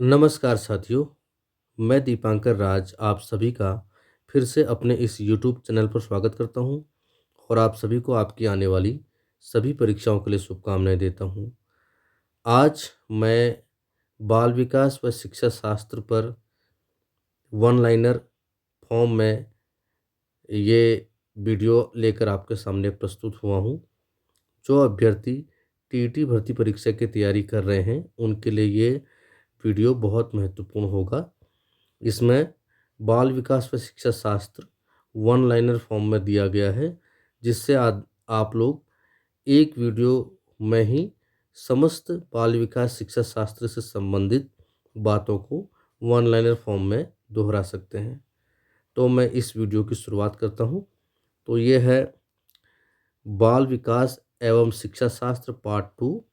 नमस्कार साथियों, मैं दीपांकर राज आप सभी का फिर से अपने इस यूट्यूब चैनल पर स्वागत करता हूं और आप सभी को आपकी आने वाली सभी परीक्षाओं के लिए शुभकामनाएं देता हूं। आज मैं बाल विकास व शिक्षा शास्त्र पर वन लाइनर फॉर्म में ये वीडियो लेकर आपके सामने प्रस्तुत हुआ हूं। जो अभ्यर्थी टीईटी भर्ती परीक्षा की तैयारी कर रहे हैं उनके लिए ये वीडियो बहुत महत्वपूर्ण होगा। इसमें बाल विकास व शिक्षा शास्त्र वन लाइनर फॉर्म में दिया गया है, जिससे आप लोग एक वीडियो में ही समस्त बाल विकास शिक्षा शास्त्र से संबंधित बातों को वन लाइनर फॉर्म में दोहरा सकते हैं। तो मैं इस वीडियो की शुरुआत करता हूं। तो ये है बाल विकास एवं शिक्षा शास्त्र पार्ट 2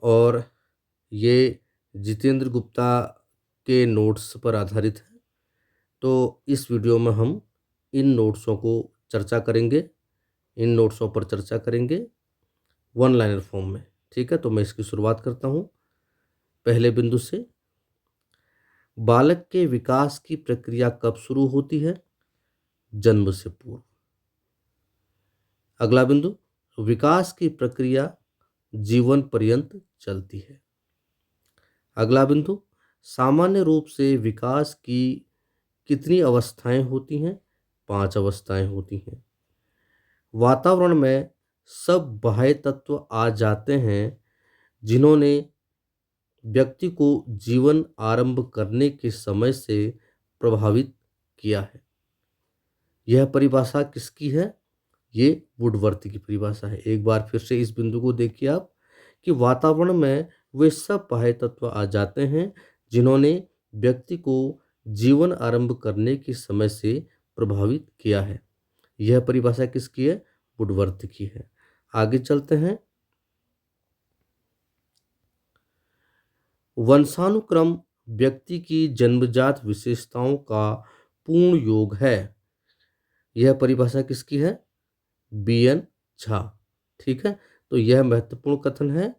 और ये जितेंद्र गुप्ता के नोट्स पर आधारित है। तो इस वीडियो में हम इन नोट्सों को चर्चा करेंगे, इन नोट्सों पर चर्चा करेंगे वन लाइनर फॉर्म में। ठीक है, तो मैं इसकी शुरुआत करता हूँ पहले बिंदु से। बालक के विकास की प्रक्रिया कब शुरू होती है? जन्म से पूर्व। अगला बिंदु, विकास की प्रक्रिया जीवन पर्यंत चलती है। अगला बिंदु, सामान्य रूप से विकास की कितनी अवस्थाएं होती हैं? 5 अवस्थाएं होती हैं। वातावरण में सब बाह्य तत्व आ जाते हैं जिन्होंने व्यक्ति को जीवन आरंभ करने के समय से प्रभावित किया है। यह परिभाषा किसकी है? ये वुडवर्थ की परिभाषा है। एक बार फिर से इस बिंदु को देखिए आप कि वातावरण में वे सब बाह्य तत्व आ जाते हैं जिन्होंने व्यक्ति को जीवन आरंभ करने के समय से प्रभावित किया है। यह परिभाषा किसकी है? वुडवर्थ की है। आगे चलते हैं। वंशानुक्रम व्यक्ति की जन्मजात विशेषताओं का पूर्ण योग है। यह परिभाषा किसकी है? बीएन झा। ठीक है, तो यह महत्वपूर्ण कथन है।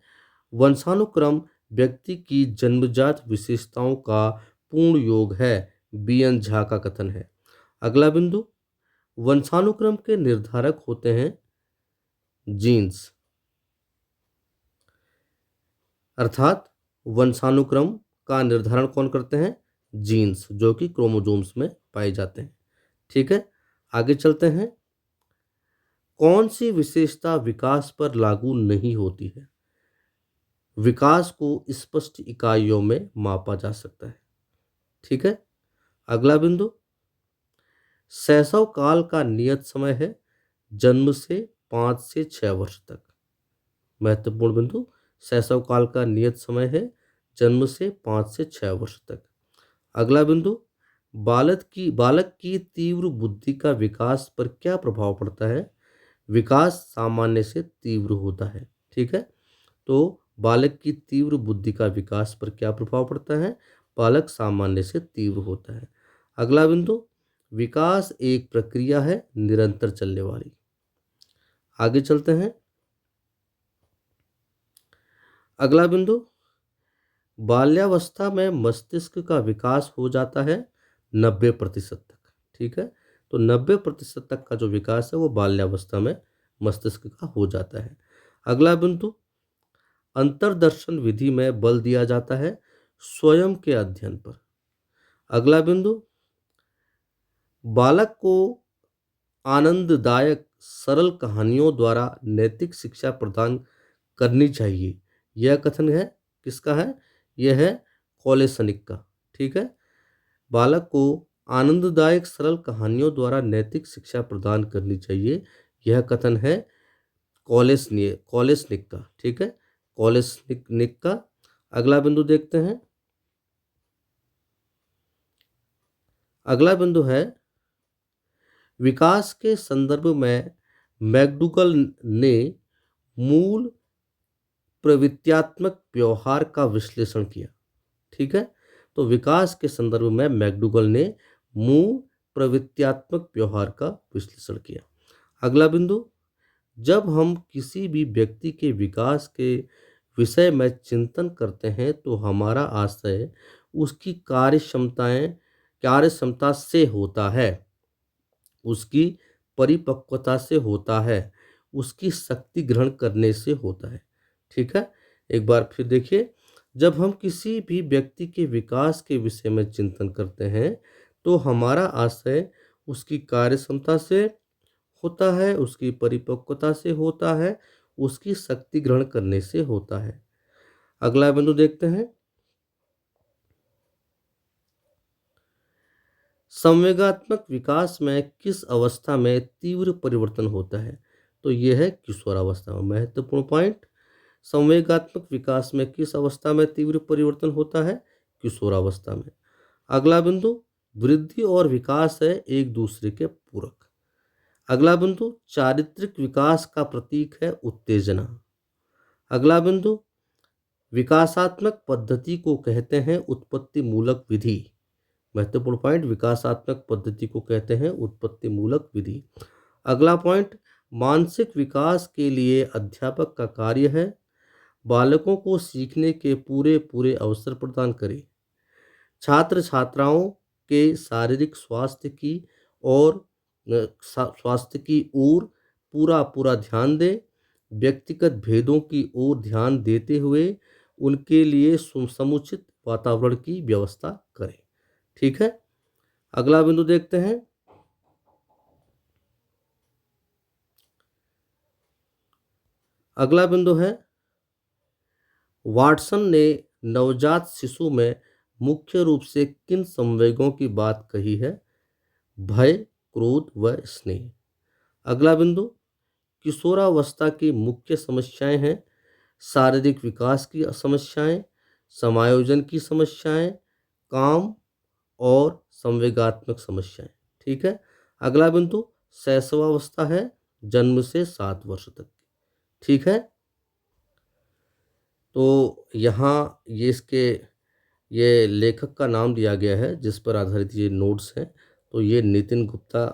वंशानुक्रम व्यक्ति की जन्मजात विशेषताओं का पूर्ण योग है, बीएन झा का कथन है। अगला बिंदु, वंशानुक्रम के निर्धारक होते हैं जीन्स, अर्थात वंशानुक्रम का निर्धारण कौन करते हैं? जीन्स, जो कि क्रोमोसोम्स में पाए जाते हैं। ठीक है, आगे चलते हैं। कौन सी विशेषता विकास पर लागू नहीं होती है? विकास को स्पष्ट इकाइयों में मापा जा सकता है। ठीक है, अगला बिंदु, शैशव काल का नियत समय है जन्म से 5 से 6 वर्ष तक। महत्वपूर्ण बिंदु, शैशव काल का नियत समय है जन्म से 5 से 6 वर्ष तक। अगला बिंदु, बालक की तीव्र बुद्धि का विकास पर क्या प्रभाव पड़ता है? विकास सामान्य से तीव्र होता है। ठीक है, तो बालक की तीव्र बुद्धि का विकास पर क्या प्रभाव पड़ता है? बालक सामान्य से तीव्र होता है। अगला बिंदु, विकास एक प्रक्रिया है निरंतर चलने वाली। आगे चलते हैं। अगला बिंदु, बाल्यावस्था में मस्तिष्क का विकास हो जाता है 90% तक। ठीक है, तो 90% तक का जो विकास है वो बाल्यावस्था में मस्तिष्क का हो जाता है। अगला बिंदु, अंतर्दर्शन विधि में बल दिया जाता है स्वयं के अध्ययन पर। अगला बिंदु, बालक को आनंददायक सरल कहानियों द्वारा नैतिक शिक्षा प्रदान करनी चाहिए। यह कथन है किसका है? यह है कॉलेसनिक का। ठीक है, बालक को आनंददायक सरल कहानियों द्वारा नैतिक शिक्षा प्रदान करनी चाहिए। यह कथन है कॉलेसनिक का। ठीक है, कॉलेसनिक का। अगला बिंदु देखते हैं। अगला बिंदु है, विकास के संदर्भ में मैकडूगल ने मूल प्रवृत्त्यात्मक व्यवहार का विश्लेषण किया। ठीक है, तो विकास के संदर्भ में मैकडूगल ने मूल प्रवृत्त्यात्मक व्यवहार का विश्लेषण किया। अगला बिंदु, जब हम किसी भी व्यक्ति के विकास के विषय में चिंतन करते हैं तो हमारा आशय उसकी कार्य क्षमता से होता है, उसकी परिपक्वता से होता है, उसकी शक्ति ग्रहण करने से होता है। ठीक है, एक बार फिर देखिए, जब हम किसी भी व्यक्ति के विकास के विषय में चिंतन करते हैं तो हमारा आशय उसकी कार्य क्षमता से होता है, उसकी परिपक्वता से होता है, उसकी शक्ति ग्रहण करने से होता है। अगला बिंदु देखते हैं, संवेगात्मक विकास में किस अवस्था में तीव्र परिवर्तन होता है? तो यह है किशोरावस्था में। महत्वपूर्ण पॉइंट, संवेगात्मक विकास में किस अवस्था में तीव्र परिवर्तन होता है? किशोरावस्था में। अगला बिंदु, वृद्धि और विकास है एक दूसरे के पूरक। अगला बिंदु, चारित्रिक विकास का प्रतीक है उत्तेजना। अगला बिंदु, विकासात्मक पद्धति को कहते हैं उत्पत्ति मूलक विधि। महत्वपूर्ण पॉइंट, विकासात्मक पद्धति को कहते हैं उत्पत्ति मूलक विधि। अगला पॉइंट, मानसिक विकास के लिए अध्यापक का कार्य है बालकों को सीखने के पूरे पूरे अवसर प्रदान करे, छात्र छात्राओं के शारीरिक स्वास्थ्य की ओर पूरा पूरा ध्यान दे, व्यक्तिगत भेदों की ओर ध्यान देते हुए उनके लिए समुचित वातावरण की व्यवस्था करें। ठीक है, अगला बिंदु देखते हैं, अगला बिंदु है, वाटसन ने नवजात शिशु में मुख्य रूप से किन संवेगों की बात कही है? भय, क्रोध व स्नेह। अगला बिंदु, किशोरावस्था की मुख्य समस्याएं हैं शारीरिक विकास की समस्याएं, समायोजन की समस्याएं, काम और संवेगात्मक समस्याएं। ठीक है, अगला बिंदु, शैशवावस्था है जन्म से 7 वर्ष तक की। ठीक है, तो यहाँ ये लेखक का नाम दिया गया है जिस पर आधारित ये नोट्स हैं। तो ये नितिन गुप्ता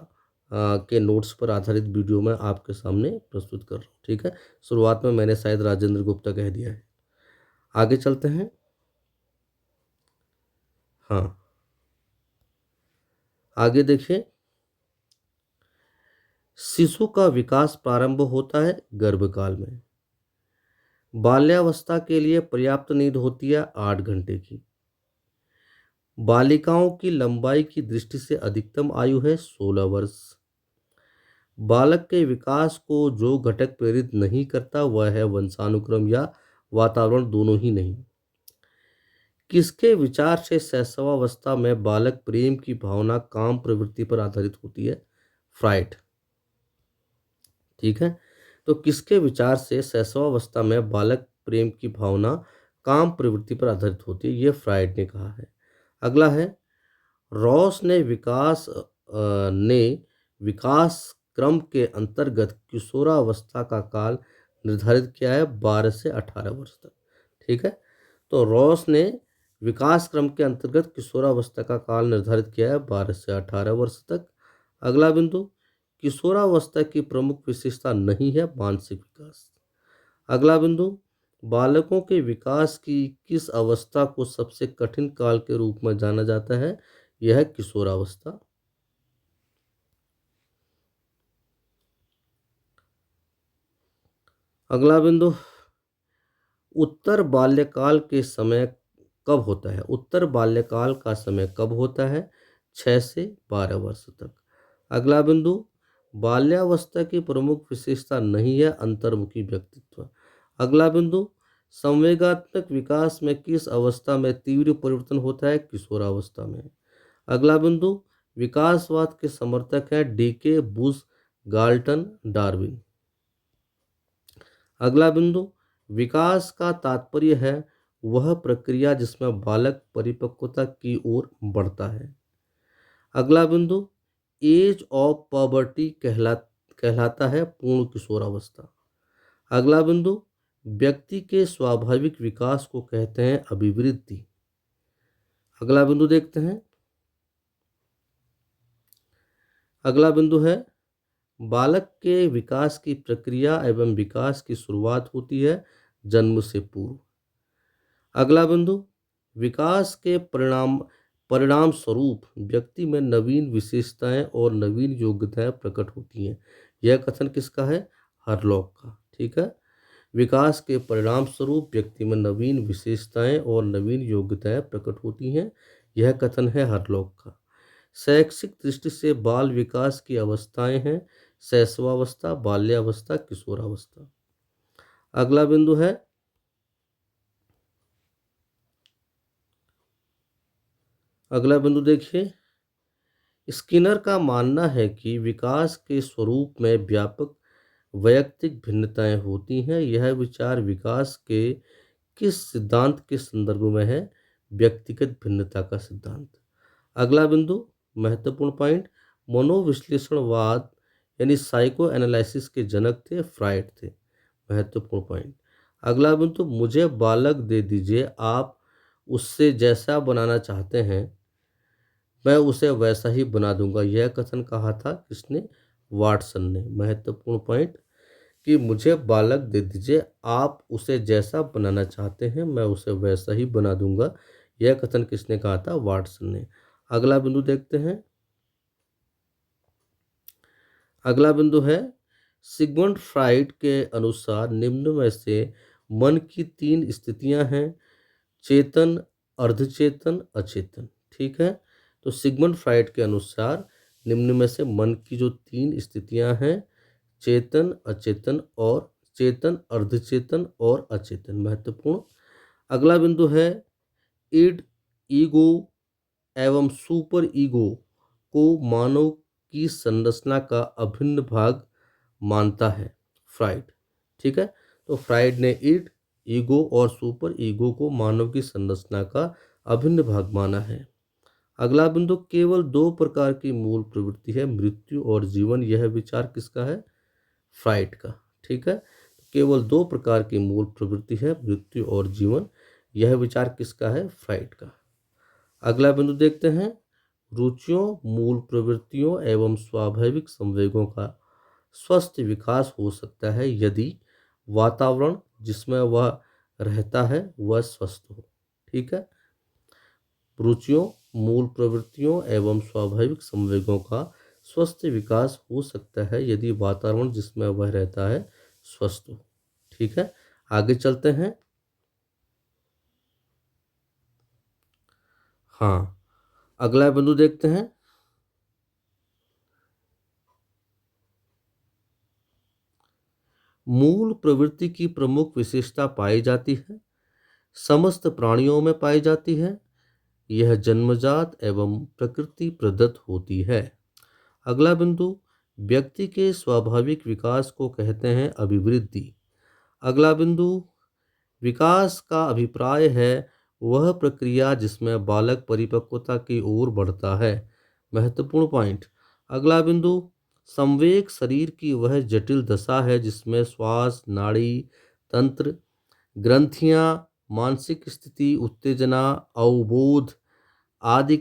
के नोट्स पर आधारित वीडियो मैं आपके सामने प्रस्तुत कर रहा हूँ। ठीक है, शुरुआत में मैंने शायद राजेंद्र गुप्ता कह दिया है। आगे चलते हैं। हाँ, आगे देखिए, शिशु का विकास प्रारंभ होता है गर्भकाल में। बाल्यावस्था के लिए पर्याप्त नींद होती है 8 घंटे की। बालिकाओं की लंबाई की दृष्टि से अधिकतम आयु है 16 वर्ष। बालक के विकास को जो घटक प्रेरित नहीं करता वह है वंशानुक्रम या वातावरण, दोनों ही नहीं। किसके विचार से शैशवावस्था में बालक प्रेम की भावना काम प्रवृत्ति पर आधारित होती है? फ्राइड। ठीक है, तो किसके विचार से शैशवावस्था में बालक प्रेम की भावना काम प्रवृत्ति पर आधारित होती है? ये फ्राइड ने कहा है। अगला है, रॉस ने विकास क्रम के अंतर्गत किशोरावस्था का काल निर्धारित किया है 12 से 18 वर्ष तक। ठीक है, तो रॉस ने विकास क्रम के अंतर्गत किशोरावस्था का काल निर्धारित किया है 12 से 18 वर्ष तक। अगला बिंदु, किशोरावस्था की प्रमुख विशेषता नहीं है मानसिक विकास। अगला बिंदु, बालकों के विकास की किस अवस्था को सबसे कठिन काल के रूप में जाना जाता है? यह है किशोरावस्था। अगला बिंदु, उत्तर बाल्यकाल के समय कब होता है? उत्तर बाल्यकाल का समय कब होता है? 6 से 12 वर्ष तक। अगला बिंदु, बाल्यावस्था की प्रमुख विशेषता नहीं है अंतर्मुखी व्यक्तित्व। अगला बिंदु, संवेगात्मक विकास में किस अवस्था में तीव्र परिवर्तन होता है? किशोरावस्था में। अगला बिंदु, विकासवाद के समर्थक हैं डीके, बुश, गाल्टन, डार्विन। अगला बिंदु, विकास का तात्पर्य है वह प्रक्रिया जिसमें बालक परिपक्वता की ओर बढ़ता है। अगला बिंदु, एज ऑफ पॉवर्टी कहलाता है पूर्ण किशोरावस्था। अगला बिंदु, व्यक्ति के स्वाभाविक विकास को कहते हैं अभिवृद्धि। अगला बिंदु देखते हैं, अगला बिंदु है, बालक के विकास की प्रक्रिया एवं विकास की शुरुआत होती है जन्म से पूर्व। अगला बिंदु, विकास के परिणाम स्वरूप व्यक्ति में नवीन विशेषताएं और नवीन योग्यताएं प्रकट होती हैं। यह कथन किसका है? हरलॉक का। ठीक है। विकास के परिणाम स्वरूप व्यक्ति में नवीन विशेषताएं और नवीन योग्यताएं प्रकट होती हैं। यह कथन है हरलॉक का। शैक्षिक दृष्टि से बाल विकास की अवस्थाएं हैं शैशवावस्था, बाल्यावस्था, किशोरावस्था। अगला बिंदु है, अगला बिंदु देखिए, स्किनर का मानना है कि विकास के स्वरूप में व्यापक वैयक्तिक भिन्नताएं होती हैं। यह विचार विकास के किस सिद्धांत के संदर्भ में है? व्यक्तिगत भिन्नता का सिद्धांत। अगला बिंदु, महत्वपूर्ण पॉइंट, मनोविश्लेषणवाद यानी साइको एनालिसिस के जनक थे फ्राइड थे। महत्वपूर्ण पॉइंट। अगला बिंदु, मुझे बालक दे दीजिए, आप उससे जैसा बनाना चाहते हैं मैं उसे वैसा ही बना दूंगा। यह कथन कहा था किसने? वाटसन ने। महत्वपूर्ण पॉइंट कि मुझे बालक दे दीजिए, आप उसे जैसा बनाना चाहते हैं मैं उसे वैसा ही बना दूंगा। यह कथन किसने कहा था? वाटसन ने। अगला बिंदु देखते हैं। अगला बिंदु है, सिगमंड फ्राइड के अनुसार निम्न में से मन की 3 स्थितियां हैं: चेतन, अर्धचेतन, अचेतन। ठीक है। तो सिगमंड फ्राइड के अनुसार निम्न में से मन की जो 3 स्थितियां हैं, चेतन, अचेतन और चेतन, अर्धचेतन और अचेतन। महत्वपूर्ण। अगला बिंदु है, इड, ईगो एवं सुपर ईगो को मानव की संरचना का अभिन्न भाग मानता है फ्राइड। ठीक है। तो फ्राइड ने इड, ईगो और सुपर ईगो को मानव की संरचना का अभिन्न भाग माना है। अगला बिंदु, केवल 2 प्रकार की मूल प्रवृत्ति है, मृत्यु और जीवन। यह विचार किसका है? फ्राइड का। ठीक है। केवल 2 प्रकार की मूल प्रवृत्ति है, मृत्यु और जीवन। यह विचार किसका है? फ्राइड का। अगला बिंदु देखते हैं, रुचियों, मूल प्रवृत्तियों एवं स्वाभाविक संवेगों का स्वस्थ विकास हो सकता है यदि वातावरण जिसमें वह रहता है वह स्वस्थ हो। ठीक है। रुचियों, मूल प्रवृत्तियों एवं स्वाभाविक संवेगों का स्वस्थ विकास हो सकता है यदि वातावरण जिसमें वह रहता है स्वस्थ हो। ठीक है। आगे चलते हैं। हाँ, अगला बिंदु देखते हैं, मूल प्रवृत्ति की प्रमुख विशेषता पाई जाती है, समस्त प्राणियों में पाई जाती है। यह जन्मजात एवं प्रकृति प्रदत्त होती है। अगला बिंदु, व्यक्ति के स्वाभाविक विकास को कहते हैं अभिवृद्धि। अगला बिंदु, विकास का अभिप्राय है वह प्रक्रिया जिसमें बालक परिपक्वता की ओर बढ़ता है। महत्वपूर्ण पॉइंट। अगला बिंदु, संवेग शरीर की वह जटिल दशा है जिसमें श्वास, नाड़ी तंत्र, ग्रंथियां, मानसिक स्थिति, उत्तेजना, अवबोध आदि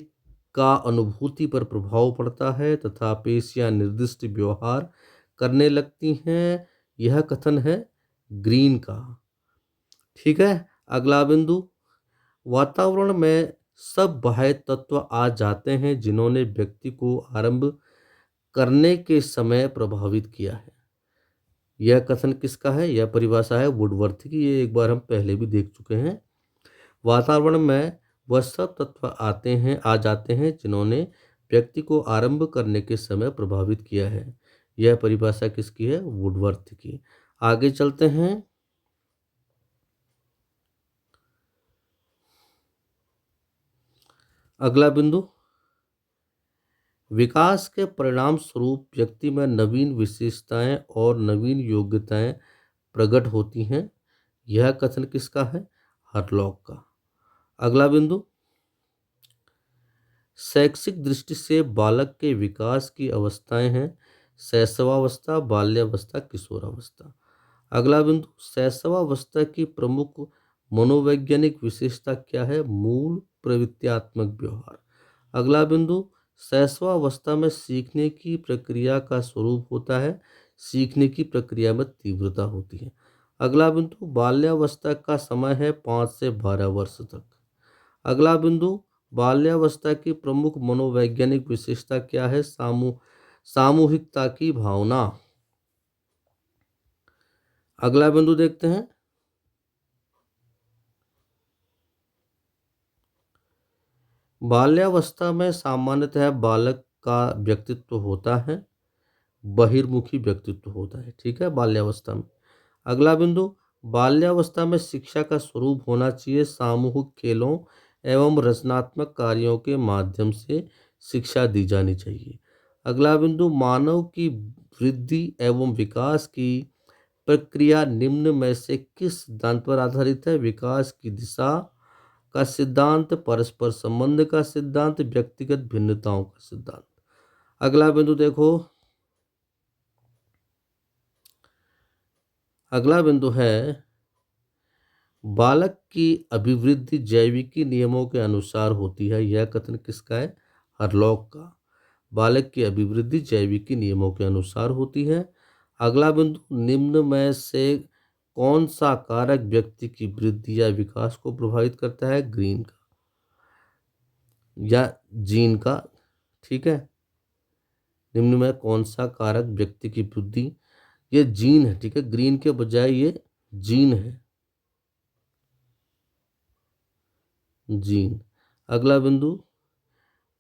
का अनुभूति पर प्रभाव पड़ता है तथा पेशियां निर्दिष्ट व्यवहार करने लगती हैं। यह कथन है ग्रीन का। ठीक है। अगला बिंदु, वातावरण में सब बाह्य तत्व आ जाते हैं जिन्होंने व्यक्ति को आरंभ करने के समय प्रभावित किया है। यह कथन किसका है? यह परिभाषा है वुडवर्थ की। ये एक बार हम पहले भी देख चुके हैं। वातावरण में वह सब तत्व आ जाते हैं जिन्होंने व्यक्ति को आरंभ करने के समय प्रभावित किया है। यह परिभाषा किसकी है? वुडवर्थ की। आगे चलते हैं। अगला बिंदु, विकास के परिणाम स्वरूप व्यक्ति में नवीन विशेषताएं और नवीन योग्यताएं प्रकट होती हैं। यह कथन किसका है? हरलॉक का। अगला बिंदु, शैक्षिक दृष्टि से बालक के विकास की अवस्थाएं हैं शैशवावस्था, बाल्यावस्था, किशोरावस्था। अगला बिंदु, शैशवावस्था की प्रमुख मनोवैज्ञानिक विशेषता क्या है? मूल प्रवृत्त्यात्मक व्यवहार। अगला बिंदु, शैशवावस्था में सीखने की प्रक्रिया का स्वरूप होता है, सीखने की प्रक्रिया में तीव्रता होती है। अगला बिंदु, बाल्यावस्था का समय है 5 से 12 वर्ष तक। अगला बिंदु, बाल्यावस्था की प्रमुख मनोवैज्ञानिक विशेषता क्या है? सामूहिकता की भावना। अगला बिंदु देखते हैं, बाल्यावस्था में सामान्यतः बालक का व्यक्तित्व होता है, बहिर्मुखी व्यक्तित्व होता है, ठीक है, बाल्यावस्था में। अगला बिंदु, बाल्यावस्था में शिक्षा का स्वरूप होना चाहिए सामूहिक खेलों एवं रचनात्मक कार्यों के माध्यम से शिक्षा दी जानी चाहिए। अगला बिंदु, मानव की वृद्धि एवं विकास की प्रक्रिया निम्न में से किस सिद्धांत पर आधारित है? विकास की दिशा का सिद्धांत, परस्पर संबंध का सिद्धांत, व्यक्तिगत भिन्नताओं का सिद्धांत। अगला बिंदु देखो, अगला बिंदु है, बालक की अभिवृद्धि जैविकी नियमों के अनुसार होती है। यह कथन किसका है? हरलॉक का। बालक की अभिवृद्धि जैविकी नियमों के अनुसार होती है। अगला बिंदु, निम्न में से कौन सा कारक व्यक्ति की वृद्धि या विकास को प्रभावित करता है? ग्रीन का या जीन का, ठीक है। निम्न में कौन सा कारक व्यक्ति की वृद्धि, ये जीन है, ठीक है, ग्रीन के बजाय ये जीन है, जीन। अगला बिंदु,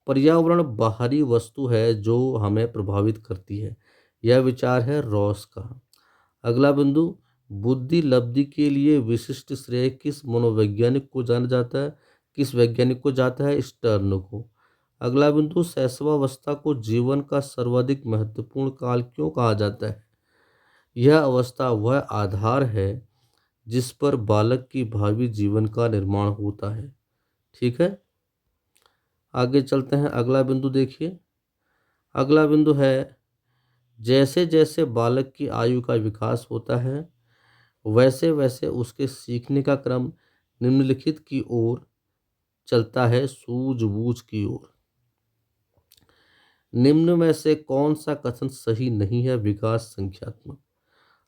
पर्यावरण बाहरी वस्तु है जो हमें प्रभावित करती है। यह विचार है रॉस का। अगला बिंदु, बुद्धि लब्धि के लिए विशिष्ट श्रेय किस मनोवैज्ञानिक को जाना जाता है? किस वैज्ञानिक को जाता है? स्टर्न को। अगला बिंदु, शैशवावस्था को जीवन का सर्वाधिक महत्वपूर्ण काल क्यों कहा जाता है? यह अवस्था वह आधार है जिस पर बालक की भावी जीवन का निर्माण होता है, ठीक है। आगे चलते हैं, अगला बिंदु देखिए। अगला बिंदु है, जैसे जैसे बालक की आयु का विकास होता है वैसे वैसे उसके सीखने का क्रम निम्नलिखित की ओर चलता है, सूझबूझ की ओर। निम्न में से कौन सा कथन सही नहीं है? विकास संख्यात्मक।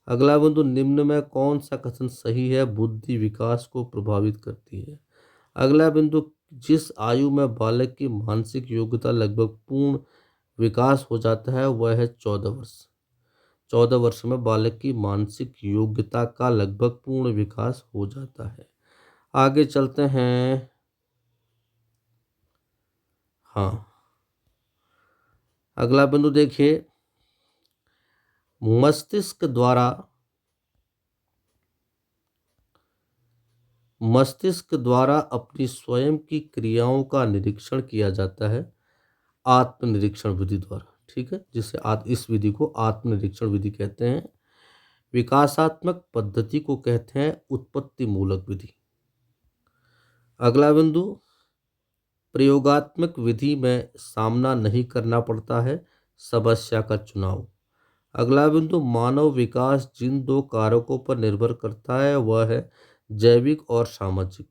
अगला बिंदु, निम्न में कौन सा कथन सही है? बुद्धि विकास को प्रभावित करती है। अगला बिंदु, जिस आयु में बालक की मानसिक योग्यता लगभग पूर्ण विकास हो जाता है वह है 14 वर्ष। 14 वर्ष में बालक की मानसिक योग्यता का लगभग पूर्ण विकास हो जाता है। आगे चलते हैं, हाँ, अगला बिंदु देखिए, मस्तिष्क द्वारा अपनी स्वयं की क्रियाओं का निरीक्षण किया जाता है आत्मनिरीक्षण विधि द्वारा, ठीक है, जिसे इस विधि को आत्मनिरीक्षण विधि कहते हैं। विकासात्मक पद्धति को कहते हैं उत्पत्ति मूलक विधि। अगला बिंदु, प्रयोगात्मक विधि में सामना नहीं करना पड़ता है समस्या का चुनाव। अगला बिंदु, मानव विकास जिन दो कारकों पर निर्भर करता है वह है जैविक और सामाजिक।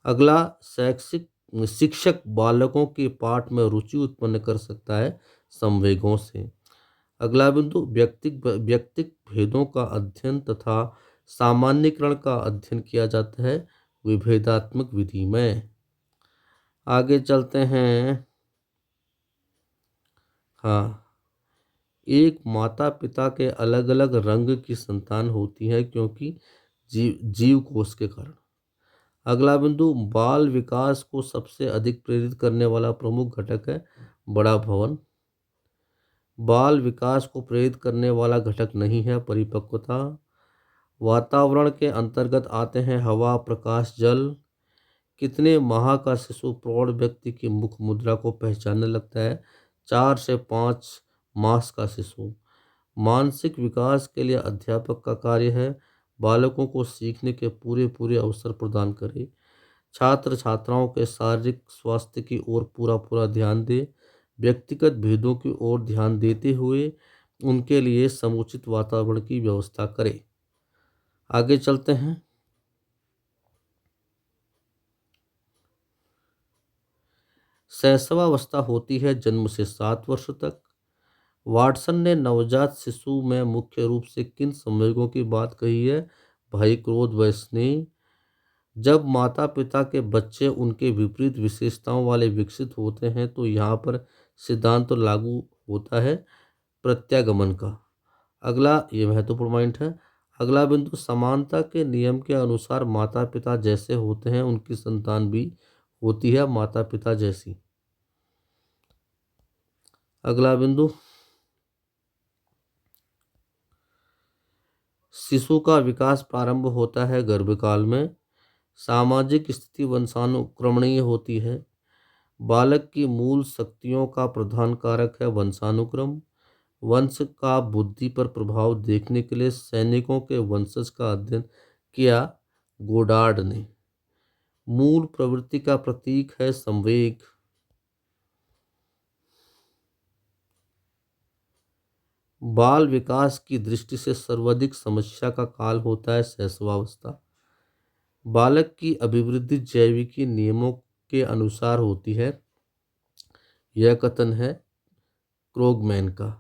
अगला, शैक्षिक शिक्षक बालकों के पाठ में रुचि उत्पन्न कर सकता है संवेगों से। अगला बिंदु, व्यक्तिक भेदों का अध्ययन तथा सामान्यीकरण का अध्ययन किया जाता है विभेदात्मक विधि में। आगे चलते हैं, हाँ, एक माता पिता के अलग अलग रंग की संतान होती है क्योंकि जीव कोष के कारण। अगला बिंदु, बाल विकास को सबसे अधिक प्रेरित करने वाला प्रमुख घटक है बड़ा भवन। बाल विकास को प्रेरित करने वाला घटक नहीं है परिपक्वता। वातावरण के अंतर्गत आते हैं हवा, प्रकाश, जल। कितने माह का शिशु प्रौढ़ व्यक्ति की मुख मुद्रा को पहचानने लगता है? 4 से 5 मास का शिशु। मानसिक विकास के लिए अध्यापक का कार्य है बालकों को सीखने के पूरे पूरे अवसर प्रदान करे, छात्र छात्राओं के शारीरिक स्वास्थ्य की ओर पूरा पूरा ध्यान दे, व्यक्तिगत भेदों की ओर ध्यान देते हुए उनके लिए समुचित वातावरण की व्यवस्था करे। आगे चलते हैं, शैशवावस्था होती है जन्म से 7 वर्ष तक। वाटसन ने नवजात शिशु में मुख्य रूप से किन संवेगों की बात कही है? भय, क्रोध व स्नेह। जब माता पिता के बच्चे उनके विपरीत विशेषताओं वाले विकसित होते हैं तो यहाँ पर सिद्धांत तो लागू होता है प्रत्यागमन का। अगला ये महत्वपूर्ण पॉइंट है। अगला बिंदु, समानता के नियम के अनुसार माता पिता जैसे होते हैं उनकी संतान भी होती है माता पिता जैसी। अगला बिंदु, शिशु का विकास प्रारंभ होता है गर्भकाल में। सामाजिक स्थिति वंशानुक्रमणीय होती है। बालक की मूल शक्तियों का प्रधान कारक है वंशानुक्रम। वंश का बुद्धि पर प्रभाव देखने के लिए सैनिकों के वंशज का अध्ययन किया गोडार्ड ने। मूल प्रवृत्ति का प्रतीक है संवेग। बाल विकास की दृष्टि से सर्वाधिक समस्या का काल होता है शैशवावस्था। बालक की अभिवृद्धि जैविकी नियमों के अनुसार होती है, यह कथन है क्रोगमैन का।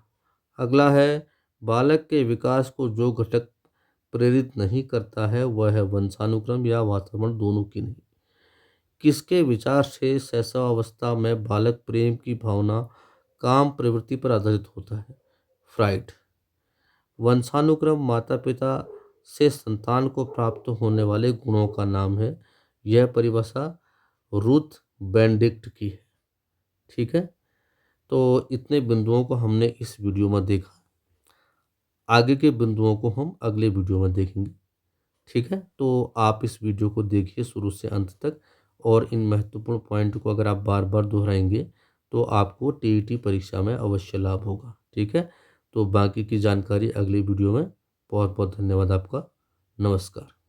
अगला है, बालक के विकास को जो घटक प्रेरित नहीं करता है वह है वंशानुक्रम या वातावरण, दोनों की नहीं। किसके विचार से शैशवावस्था में बालक प्रेम की भावना काम प्रवृत्ति पर आधारित होता है? फ्राइड। वंशानुक्रम माता पिता से संतान को प्राप्त होने वाले गुणों का नाम है। यह परिभाषा रूथ बेनेडिक्ट की है। ठीक है, तो इतने बिंदुओं को हमने इस वीडियो में देखा। आगे के बिंदुओं को हम अगले वीडियो में देखेंगे। ठीक है, तो आप इस वीडियो को देखिए शुरू से अंत तक, और इन महत्वपूर्ण पॉइंट को अगर आप बार बार दोहराएंगे तो आपको टीईटी परीक्षा में अवश्य लाभ होगा। ठीक है, तो बाकी की जानकारी अगली वीडियो में। बहुत बहुत धन्यवाद आपका। नमस्कार।